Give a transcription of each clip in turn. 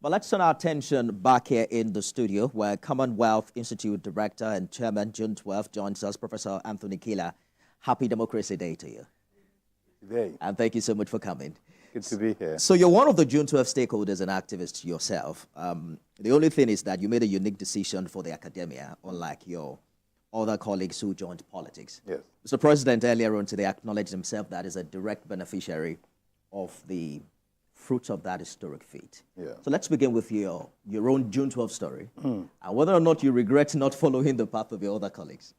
But let's turn our attention back here in the studio where Commonwealth Institute Director and Chairman June 12 joins us, Professor Anthony Kila. Happy Democracy Day to you. Today. And thank you so much for coming. Good to be here. So you're one of the June 12 stakeholders and activists yourself. The only thing is that you made a unique decision for the academia, unlike your other colleagues who joined politics. Yes. Mr. President earlier on today acknowledged himself that is a direct beneficiary of the fruits of that historic feat. Yeah. So let's begin with your own June 12 story and whether or not you regret not following the path of your other colleagues.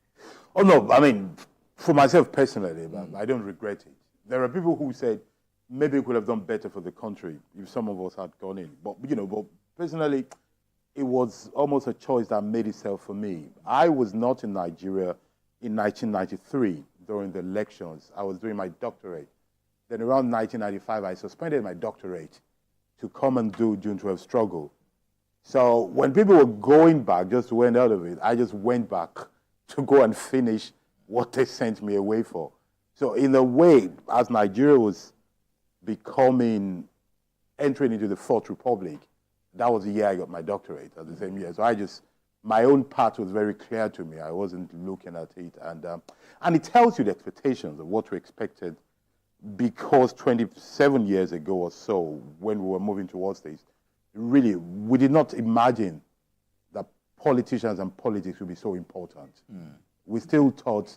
Oh, no, I mean, for myself personally, I don't regret it. There are people who said maybe we could have done better for the country if some of us had gone in. But, but personally, it was almost a choice that made itself for me. I was not in Nigeria in 1993 during the elections. I was doing my doctorate. Then around 1995, I suspended my doctorate to come and do June 12 struggle. So when people were going back just to end out of it, I just went back to go and finish what they sent me away for. So in a way, as Nigeria was entering into the Fourth Republic, that was the year I got my doctorate, at the same year. So my own path was very clear to me. I wasn't looking at it. And it tells you the expectations of what we expected, because 27 years ago or so, when we were moving towards this, really, we did not imagine that politicians and politics would be so important. We still thought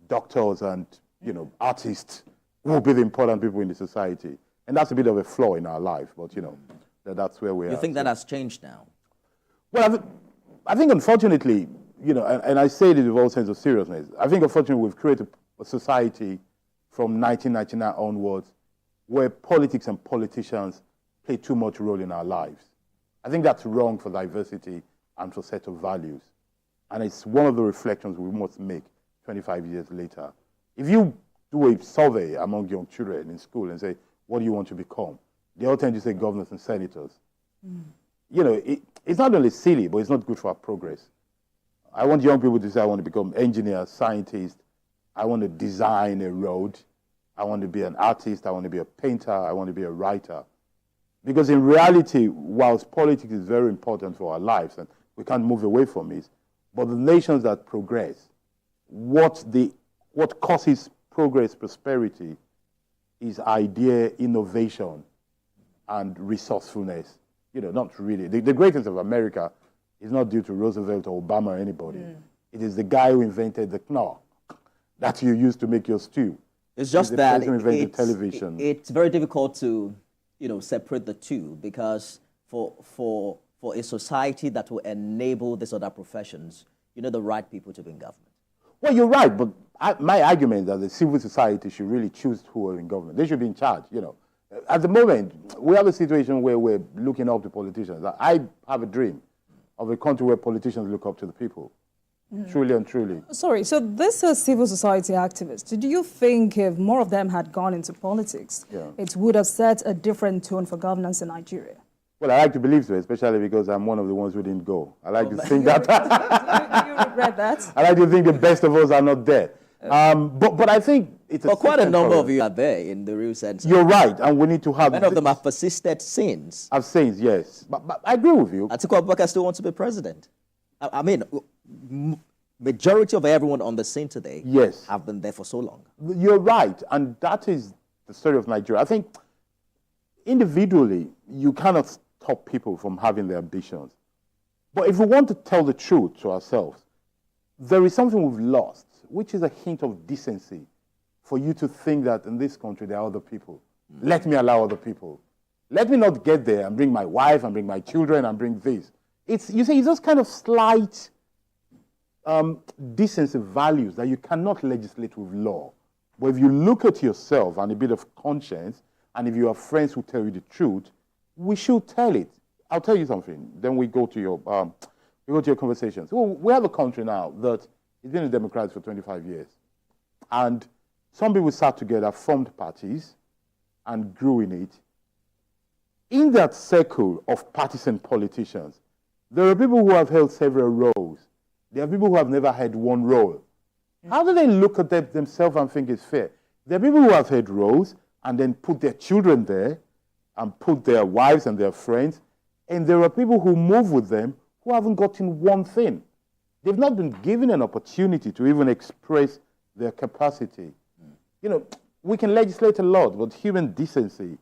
doctors and, artists will be the important people in the society. And that's a bit of a flaw in our life, but, that's where we are. You think that has changed now? Well, I think unfortunately, and I say this with all sense of seriousness, I think unfortunately we've created a society from 1999 onwards where politics and politicians play too much role in our lives. I think that's wrong for diversity and for set of values. And it's one of the reflections we must make 25 years later. If you do a survey among young children in school and say, what do you want to become? They all tend to say governors and senators. It's not only silly, but it's not good for our progress. I want young people to say, I want to become engineer, scientist. I want to design a road. I want to be an artist. I want to be a painter. I want to be a writer. Because in reality, whilst politics is very important for our lives, and we can't move away from it, but the nations that progress, what causes progress, prosperity, is idea, innovation, and resourcefulness. Not really. The greatness of America is not due to Roosevelt or Obama or anybody. It is the guy who invented the knorr that you use to make your stew. It's just that television. It's very difficult to, separate the two, because for a society that will enable these other professions, the right people to be in government. Well, you're right, but my argument is that the civil society should really choose who are in government. They should be in charge, At the moment, we have a situation where we're looking up to politicians. I have a dream of a country where politicians look up to the people, truly and truly. Sorry, so this are civil society activists. Do you think if more of them had gone into politics, it would have set a different tone for governance in Nigeria? Well, I like to believe so, especially because I'm one of the ones who didn't go. I like to think that. Do you regret that? I like to think the best of us are not there. But I think it's but quite a number of you are there in the real sense. You're right, and we need to have... Many of them have persisted since. Have since, yes. But I agree with you. Atiku Abubakar still wants to be president. I mean, majority of everyone on the scene today have been there for so long. You're right, and that is the story of Nigeria. I think individually, you cannot stop people from having their ambitions. But if we want to tell the truth to ourselves, there is something we've lost, which is a hint of decency for you to think that in this country there are other people. Let me allow other people. Let me not get there and bring my wife and bring my children and bring this. It's those kind of slight decency values that you cannot legislate with law. But if you look at yourself and a bit of conscience, and if you have friends who tell you the truth, we should tell it. I'll tell you something. Then we go to your conversations. Well, we have a country now that has been a democracy for 25 years. And some people sat together, formed parties, and grew in it. In that circle of partisan politicians, there are people who have held several roles. There are people who have never had one role. How do they look at themselves and think it's fair? There are people who have had roles and then put their children there and put their wives and their friends. And there are people who move with them who haven't gotten one thing. They've not been given an opportunity to even express their capacity. You know, we can legislate a lot, but human decency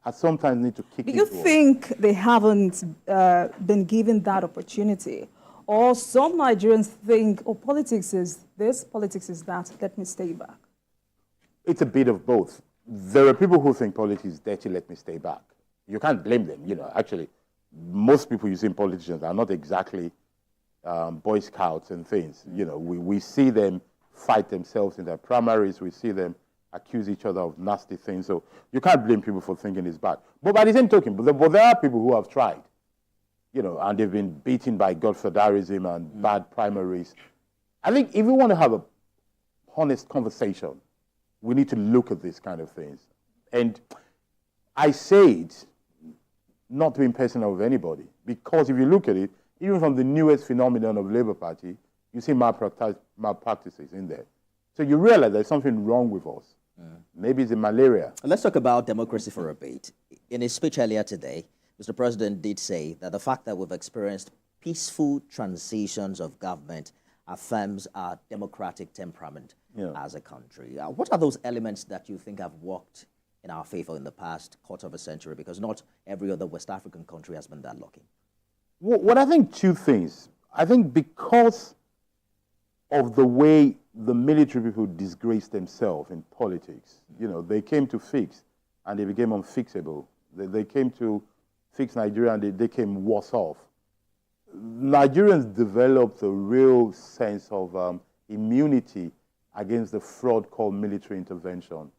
has sometimes need to kick in. Do you think they haven't been given that opportunity? Or some Nigerians think, oh, politics is this, politics is that, let me stay back? It's a bit of both. There are people who think politics is dirty, let me stay back. You can't blame them. You know, actually, most people you see in politicians are not exactly Boy Scouts and things. You know, we see them fight themselves in their primaries. We see them accuse each other of nasty things. So you can't blame people for thinking it's bad. But by the same token, but there are people who have tried, you know, and they've been beaten by godfatherism and bad primaries. I think if we want to have a honest conversation, we need to look at these kind of things. And I say it not being personal with anybody, because if you look at it, even from the newest phenomenon of Labour Party, you see malpractices in there. So you realize there's something wrong with us. Maybe it's a malaria. Let's talk about democracy for a bit. In his speech earlier today, Mr. President did say that the fact that we've experienced peaceful transitions of government affirms our democratic temperament as a country. What are those elements that you think have worked in our favor in the past quarter of a century? Because not every other West African country has been that lucky. Well, I think two things. I think because of the way the military people disgraced themselves in politics, you know, they came to fix and they became unfixable. They came to fix Nigeria and they came worse off. Nigerians developed a real sense of immunity against the fraud called military intervention.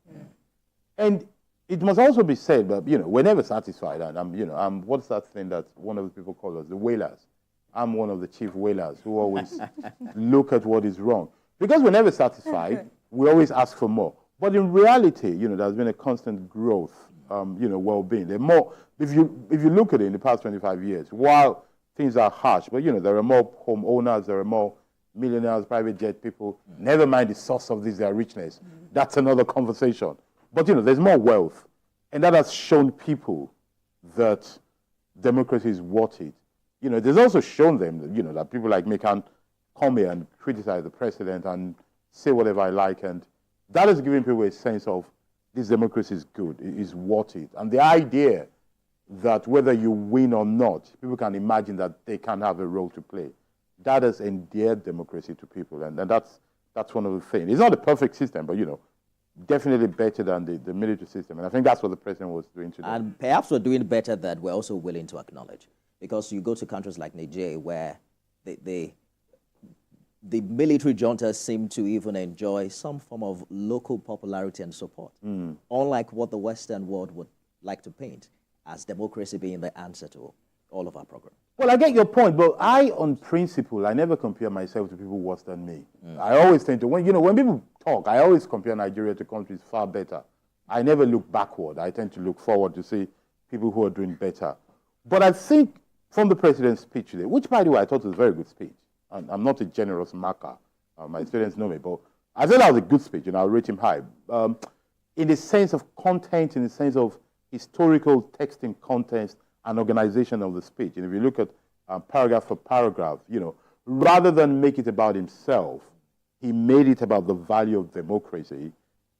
And it must also be said that, you know, we're never satisfied. And what's that thing that one of the people call us, the whalers? I'm one of the chief whalers who always look at what is wrong. Because we're never satisfied, we always ask for more. But in reality, you know, there's been a constant growth, you know, well-being. There are more, if you look at it in the past 25 years, while things are harsh, but, you know, there are more homeowners, there are more millionaires, private jet people. Never mind the source of this, their richness. That's another conversation. But, you know, there's more wealth. And that has shown people that democracy is worth it. You know, there's also shown them that, you know, that people like me can come here and criticize the president and say whatever I like. And that has given people a sense of this democracy is good, it is worth it. And the idea that whether you win or not, people can imagine that they can have a role to play. That has endeared democracy to people. And that's one of the things. It's not a perfect system, but, you know, definitely better than the military system. And I think that's what the president was doing today. And perhaps we're doing better that we're also willing to acknowledge. Because you go to countries like Niger where the military juntas seem to even enjoy some form of local popularity and support, unlike what the Western world would like to paint as democracy being the answer to all of our programs. Well, I get your point, but on principle, I never compare myself to people worse than me. I always tend to, when people talk, I always compare Nigeria to countries far better. I never look backward. I tend to look forward to see people who are doing better. But I think from the president's speech today, which, by the way, I thought was a very good speech. I'm not a generous marker. My students know me, but I thought that was a good speech, and I'll rate him high. In the sense of content, in the sense of historical texting context and organization of the speech. And if you look at paragraph for paragraph, you know, rather than make it about himself, he made it about the value of democracy.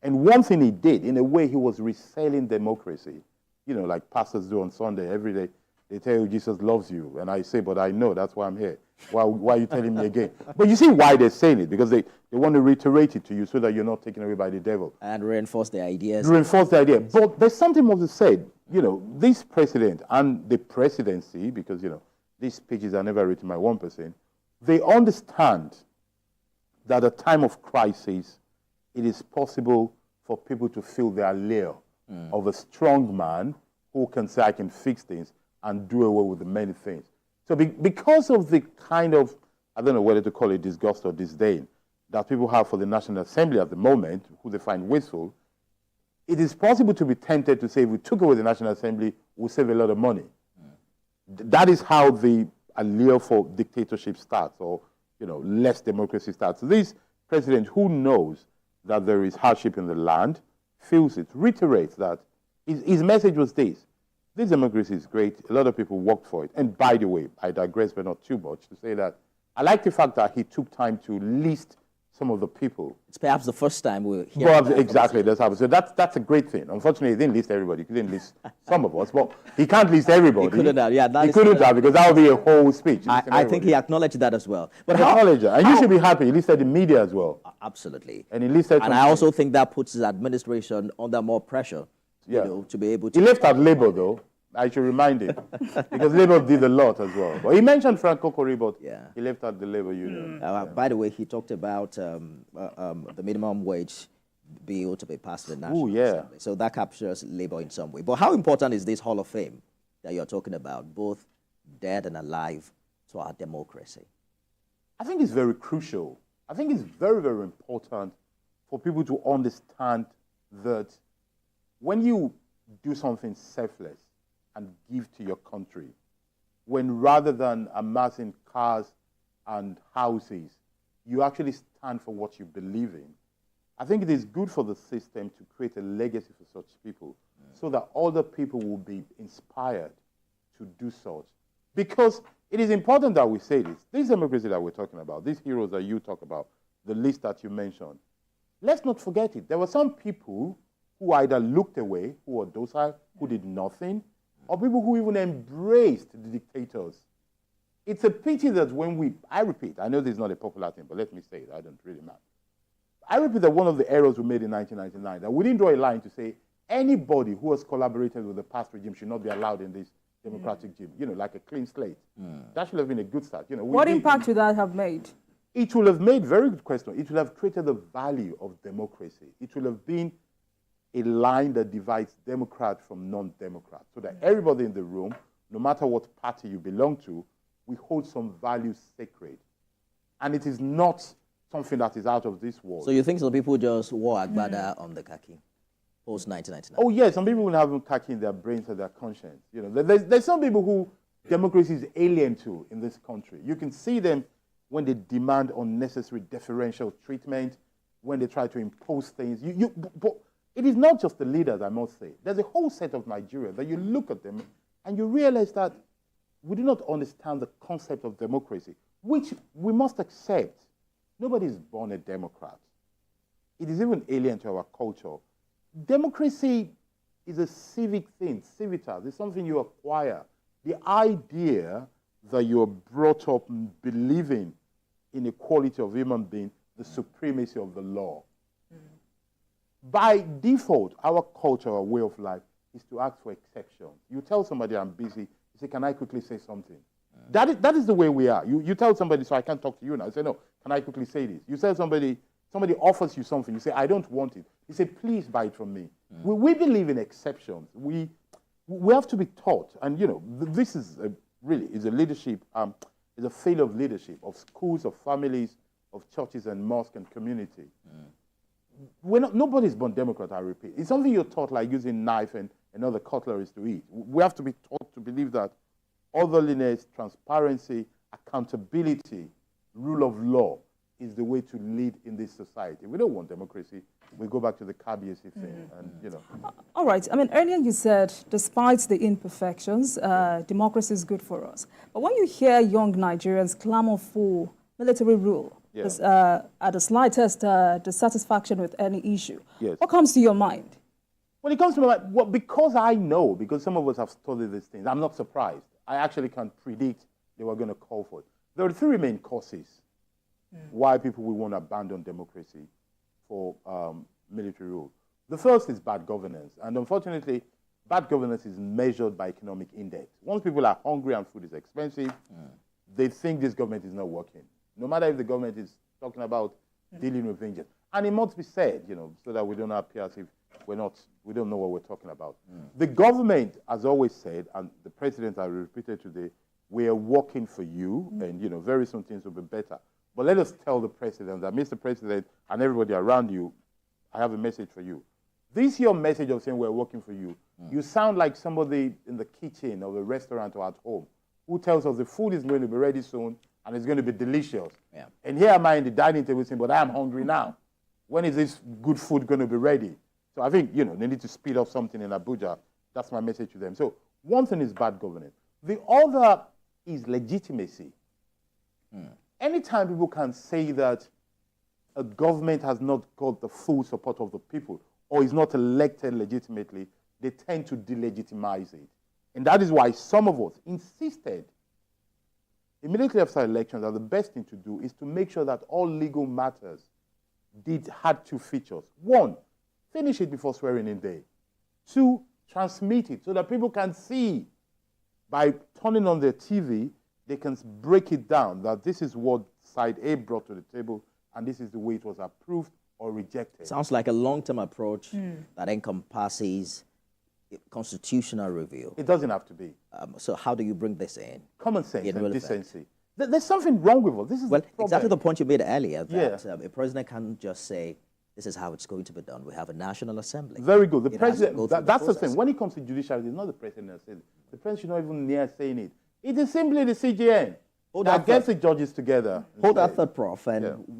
And one thing he did, in a way, he was reselling democracy. You know, like pastors do on Sunday, every day. They tell you Jesus loves you. And I say, but I know, that's why I'm here. Why are you telling me again? But you see why they're saying it, because they want to reiterate it to you so that you're not taken away by the devil. And reinforce their ideas. Reinforce the idea. But there's something more to say. You know, this president and the presidency, because, you know, these speeches are never written by one person, they understand that at a time of crisis, it is possible for people to feel the allure of a strong man who can say, I can fix things and do away with the many things. So because of the kind of, I don't know whether to call it disgust or disdain, that people have for the National Assembly at the moment, who they find wasteful, it is possible to be tempted to say, if we took away the National Assembly, we'll save a lot of money. That is how the allure for dictatorship starts, or, you know, less democracy starts. So this president, who knows that there is hardship in the land, feels it, reiterates that. His message was this: this democracy is great. A lot of people worked for it. And by the way, I digress, but not too much, to say that I like the fact that he took time to list some of the people. It's perhaps the first time we're hearing Well, that exactly, that's happened. So that's a great thing. Unfortunately, he didn't list everybody. He didn't list some of us, but he can't list everybody. He couldn't have, yeah. He couldn't have, because that would be a whole speech. I think he acknowledged that as well. But acknowledged that. And you should be happy. He listed the media as well. Absolutely. And he listed. And I also think that puts his administration under more pressure, Yeah. you know, to be able to. He left out Labour, though. I should remind him, because Labour did a lot as well. But he mentioned Frank Kokori, but Yeah. he left out the Labour Union. By the way, he talked about the minimum wage bill to be passed in the National Assembly. So that captures labor in some way. But how important is this Hall of Fame that you're talking about, both dead and alive, to our democracy? I think it's very crucial. I think it's very, very important for people to understand that when you do something selfless and give to your country, when rather than amassing cars and houses, you actually stand for what you believe in, I think it is good for the system to create a legacy for such people, so that other people will be inspired to do such. Because it is important that we say this. This democracy that we're talking about, these heroes that you talk about, the list that you mentioned, let's not forget it. There were some people who either looked away, who were docile, who did nothing, or people who even embraced the dictators. It's a pity that when we, I repeat, I know this is not a popular thing, but let me say it, I don't really mind. I repeat that one of the errors we made in 1999, that we didn't draw a line to say anybody who has collaborated with the past regime should not be allowed in this democratic regime, you know, like a clean slate. That should have been a good start. You know, What impact would that have made? It will have made, very good question, it will have created the value of democracy. It will have been a line that divides Democrat from non-Democrat, so that everybody in the room, no matter what party you belong to, we hold some values sacred. And it is not something that is out of this world. So you think some people just wore agbada on the khaki post-1999? Oh, yes, some people will have khaki in their brains and their conscience. You know, there's some people who democracy is alien to in this country. You can see them when they demand unnecessary deferential treatment, when they try to impose things. But it is not just the leaders, I must say. There's a whole set of Nigerians that you look at them and you realize that we do not understand the concept of democracy, which we must accept. Nobody is born a Democrat. It is even alien to our culture. Democracy is a civic thing, civitas. It's something you acquire. The idea that you're brought up believing in the quality of human being, the supremacy of the law. By default, our culture, our way of life, is to ask for exceptions. You tell somebody, I'm busy. You say, can I quickly say something? That is the way we are. You tell somebody, so I can't talk to you now. You say, no, can I quickly say this? You tell somebody offers you something. You say, I don't want it. You say, please buy it from me. We believe in exceptions. We have to be taught. And, you know, this is really is a leadership, is a failure of leadership, of schools, of families, of churches and mosques and community. Nobody's born Democrat, I repeat. It's something you're taught, like using knife and other cutleries to eat. We have to be taught to believe that orderliness, transparency, accountability, rule of law is the way to lead in this society. We don't want democracy. We go back to the Kabiyesi thing, and you know. All right. I mean, earlier you said, despite the imperfections, democracy is good for us. But when you hear young Nigerians clamor for military rule, at the slightest dissatisfaction with any issue, what comes to your mind? When it comes to my mind, well, because I know, because some of us have studied these things, I'm not surprised. I actually can predict they were going to call for it. There are three main causes why people will want to abandon democracy for military rule. The first is bad governance. And unfortunately, bad governance is measured by economic index. Once people are hungry and food is expensive, they think this government is not working. No matter if the government is talking about dealing with vengeance. And it must be said, you know, so that we don't appear as if we don't know what we're talking about. The government has always said, and the president has repeated today, we are working for you, and you know, very soon things will be better. But let us tell the president that, Mr. President, and everybody around you, I have a message for you. This your message of saying we're working for you. You sound like somebody in the kitchen of a restaurant or at home who tells us the food is going to be ready soon and it's going to be delicious. And here am I in the dining table saying, but I am hungry now. When is this good food going to be ready? So I think, you know, they need to speed up something in Abuja. That's my message to them. So One thing is bad governance. The other is legitimacy. Anytime people can say that a government has not got the full support of the people or is not elected legitimately, they tend to delegitimize it. And that is why some of us insisted immediately after elections that the best thing to do is to make sure that all legal matters had two features. One, finish it before swearing in day. Two, transmit it so that people can see by turning on their TV, they can break it down that this is what side A brought to the table and this is the way it was approved or rejected. Sounds like a long-term approach that encompasses constitutional review. It doesn't have to be. So how do you bring this in? Common sense In and real decency. There's something wrong with us. This is Well, the problem. exactly the point you made earlier, that Yeah. a president can't just say, this is how it's going to be done. We have a national assembly. Very good. The It has to go president, through that's the process. thing. When it comes to judiciary, it's not the president that says it. The president should not even near saying it. It is simply the CJN Hold that that gets thought. the judges together. and Hold that says, thought, Prof. And Yeah.